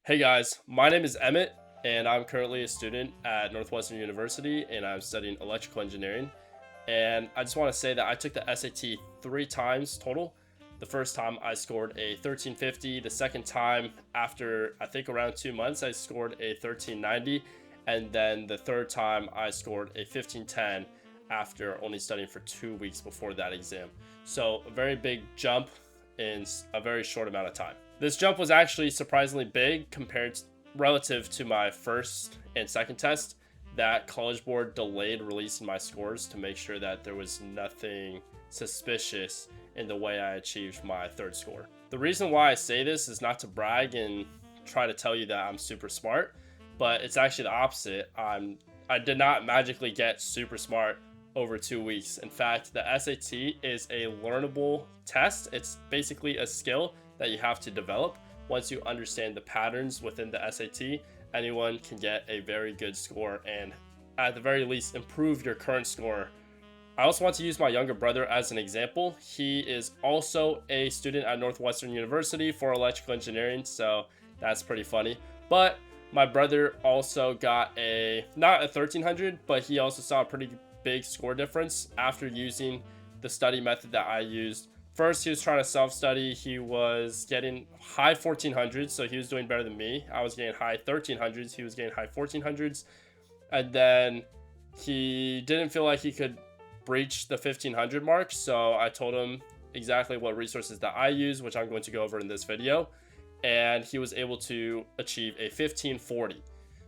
Hey guys, my name is Emmett, and I'm currently a student at Northwestern University, and I'm studying electrical engineering. And I just want to say that I took the SAT 3 times total. The first time I scored a 1350. The second time, after I think around 2 months, I scored a 1390. And then the third time, I scored a 1510 after only studying for 2 weeks before that exam. So, a very big jump in a very short amount of time. This jump was actually surprisingly big relative to my first and second test. That College Board delayed releasing my scores to make sure that there was nothing suspicious in the way I achieved my third score. The reason why I say this is not to brag and try to tell you that I'm super smart, but it's actually the opposite. I did not magically get super smart over 2 weeks. In fact, the SAT is a learnable test. It's basically a skill that you have to develop. Once you understand the patterns within the SAT, anyone can get a very good score and at the very least improve your current score. I also want to use my younger brother as an example. He is also a student at Northwestern University for electrical engineering, so that's pretty funny. But my brother also got not a 1300, but he also saw a pretty big score difference after using the study method that I used. First, he was trying to self-study. He was getting high 1400s, so he was doing better than me. I was getting high 1300s. He was getting high 1400s. And then he didn't feel like he could breach the 1500 mark, so I told him exactly what resources that I use, which I'm going to go over in this video. And he was able to achieve a 1540.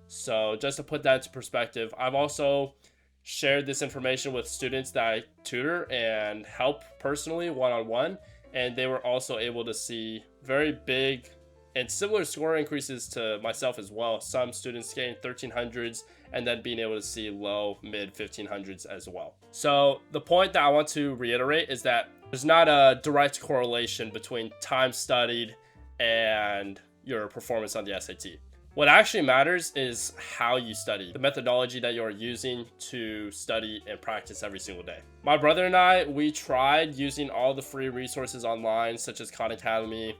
So just to put that into perspective, I've also shared this information with students that I tutor and help personally one-on-one, and they were also able to see very big and similar score increases to myself as well. Some students getting 1300s and then being able to see low mid 1500s as well. So the point that I want to reiterate is that there's not a direct correlation between time studied and your performance on the SAT. What actually matters is how you study, the methodology that you're using to study and practice every single day. My brother and I, we tried using all the free resources online, such as Khan Academy,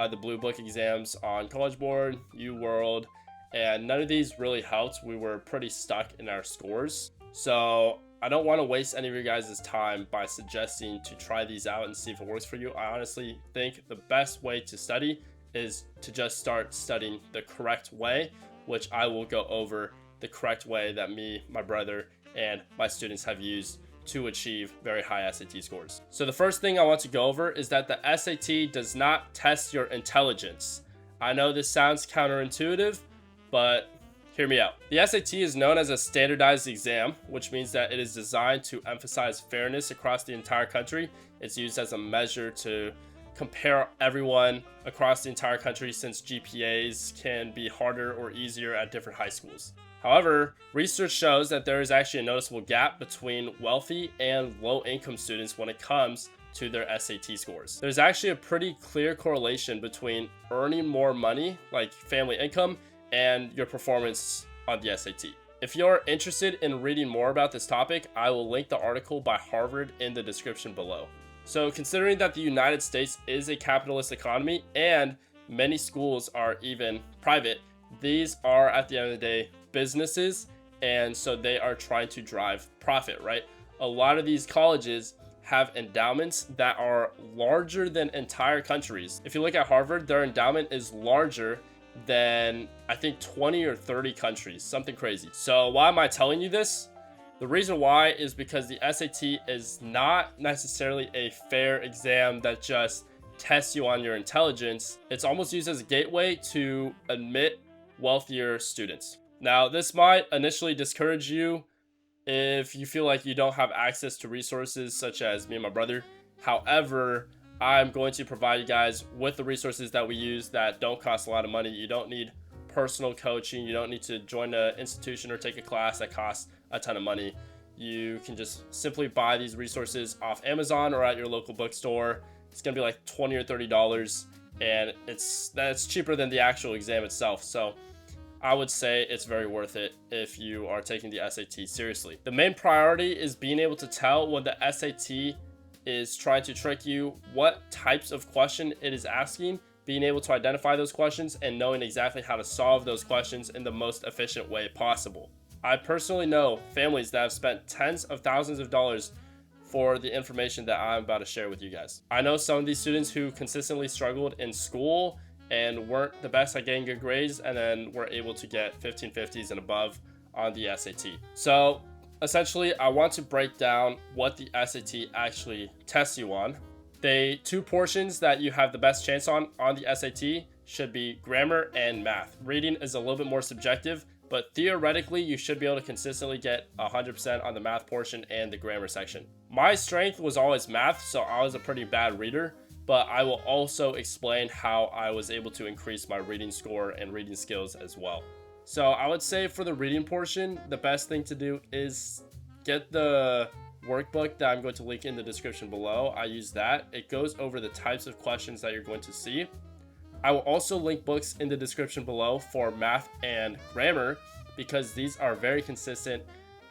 the Blue Book exams on College Board, UWorld, and none of these really helped. We were pretty stuck in our scores. So I don't want to waste any of your guys' time by suggesting to try these out and see if it works for you. I honestly think the best way to study is to just start studying the correct way, which I will go over the correct way that me, my brother, and my students have used to achieve very high SAT scores. So the first thing I want to go over is that the SAT does not test your intelligence. I know this sounds counterintuitive, but hear me out. The SAT is known as a standardized exam, which means that it is designed to emphasize fairness across the entire country. It's used as a measure to compare everyone across the entire country, since GPAs can be harder or easier at different high schools. However, research shows that there is actually a noticeable gap between wealthy and low-income students when it comes to their SAT scores. There's actually a pretty clear correlation between earning more money, like family income, and your performance on the SAT. If you're interested in reading more about this topic, I will link the article by Harvard in the description below. So considering that the United States is a capitalist economy and many schools are even private, these are at the end of the day businesses, and so they are trying to drive profit, right? A lot of these colleges have endowments that are larger than entire countries. If you look at Harvard, their endowment is larger than I think 20 or 30 countries, something crazy. So why am I telling you this? The reason why is because the SAT is not necessarily a fair exam that just tests you on your intelligence. It's almost used as a gateway to admit wealthier students. Now, this might initially discourage you if you feel like you don't have access to resources such as me and my brother. However, I'm going to provide you guys with the resources that we use that don't cost a lot of money. You don't need personal coaching. You don't need to join an institution or take a class that costs a ton of money. You can just simply buy these resources off Amazon or at your local bookstore. It's gonna be like $20 or $30, and that's cheaper than the actual exam itself. So I would say it's very worth it if you are taking the SAT seriously. The main priority is being able to tell when the SAT is trying to trick you, what types of question it is asking, being able to identify those questions and knowing exactly how to solve those questions in the most efficient way possible. I personally know families that have spent tens of thousands of dollars for the information that I'm about to share with you guys. I know some of these students who consistently struggled in school and weren't the best at getting good grades, and then were able to get 1550s and above on the SAT. So essentially, I want to break down what the SAT actually tests you on. The two portions that you have the best chance on the SAT should be grammar and math. Reading is a little bit more subjective, but theoretically, you should be able to consistently get 100% on the math portion and the grammar section. My strength was always math, so I was a pretty bad reader, but I will also explain how I was able to increase my reading score and reading skills as well. So I would say for the reading portion, the best thing to do is get the workbook that I'm going to link in the description below. I use that. It goes over the types of questions that you're going to see. I will also link books in the description below for math and grammar, because these are very consistent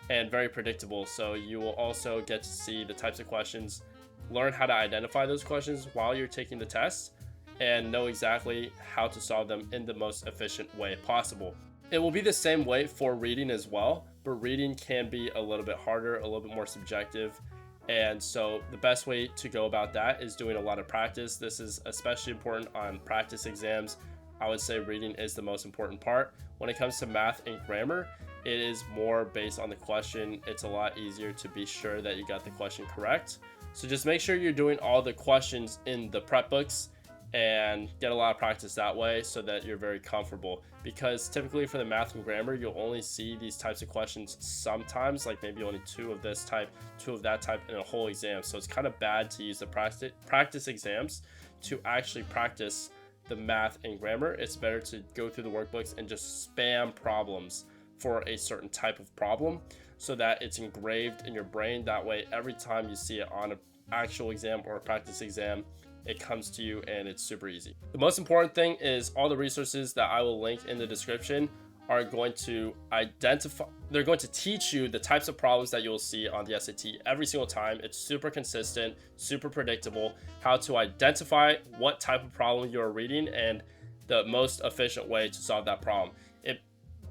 and very predictable. So you will also get to see the types of questions, learn how to identify those questions while you're taking the test, and know exactly how to solve them in the most efficient way possible. It will be the same way for reading as well, but reading can be a little bit harder, a little bit more subjective. And so the best way to go about that is doing a lot of practice. This is especially important on practice exams. I would say reading is the most important part. When it comes to math and grammar, it is more based on the question. It's a lot easier to be sure that you got the question correct. So just make sure you're doing all the questions in the prep books and get a lot of practice that way so that you're very comfortable, because typically for the math and grammar, you'll only see these types of questions sometimes, like maybe only two of this type, two of that type in a whole exam. So it's kind of bad to use the practice exams to actually practice the math and grammar. It's better to go through the workbooks and just spam problems for a certain type of problem so that it's engraved in your brain. That way, every time you see it on an actual exam or a practice exam, it comes to you and it's super easy. The most important thing is all the resources that I will link in the description are going to they're going to teach you the types of problems that you'll see on the SAT every single time. It's super consistent, super predictable, how to identify what type of problem you're reading and the most efficient way to solve that problem. It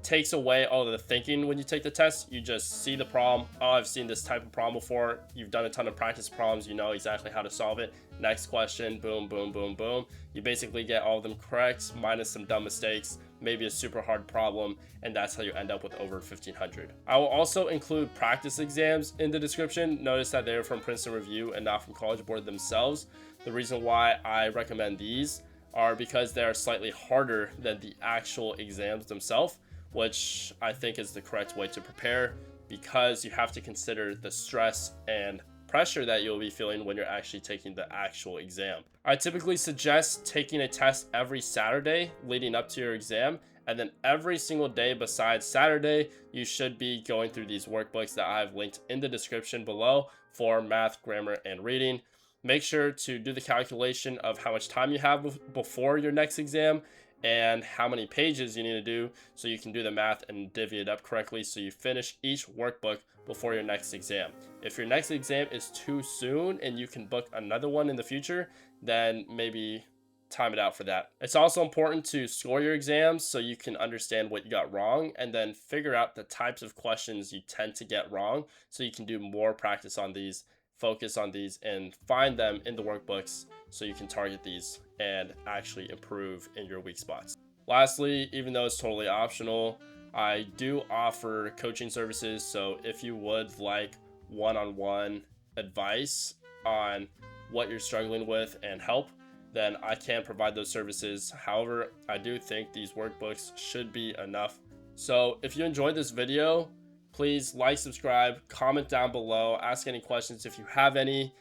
takes away all of the thinking when you take the test. You just see the problem. Oh, I've seen this type of problem before. You've done a ton of practice problems. You know exactly how to solve it. Next question, boom, boom, boom, boom. You basically get all of them correct, minus some dumb mistakes, maybe a super hard problem, and that's how you end up with over 1500. I will also include practice exams in the description. Notice that they're from Princeton Review and not from College Board themselves. The reason why I recommend these are because they are slightly harder than the actual exams themselves, which I think is the correct way to prepare, because you have to consider the stress and pressure that you'll be feeling when you're actually taking the actual exam. I typically suggest taking a test every Saturday leading up to your exam, and then every single day besides Saturday, you should be going through these workbooks that I've linked in the description below for math, grammar, and reading. Make sure to do the calculation of how much time you have before your next exam and how many pages you need to do so you can do the math and divvy it up correctly so you finish each workbook before your next exam. If your next exam is too soon and you can book another one in the future, then maybe time it out for that. It's also important to score your exams so you can understand what you got wrong and then figure out the types of questions you tend to get wrong so you can do more practice on these, focus on these, and find them in the workbooks so you can target these and actually improve in your weak spots. Lastly, even though it's totally optional, I do offer coaching services. So if you would like one-on-one advice on what you're struggling with and help, then I can provide those services. However, I do think these workbooks should be enough. So if you enjoyed this video, please like, subscribe, comment down below, ask any questions if you have any,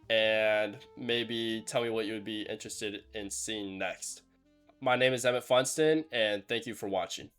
and maybe tell me what you would be interested in seeing next. My name is Emmett Funston, and thank you for watching.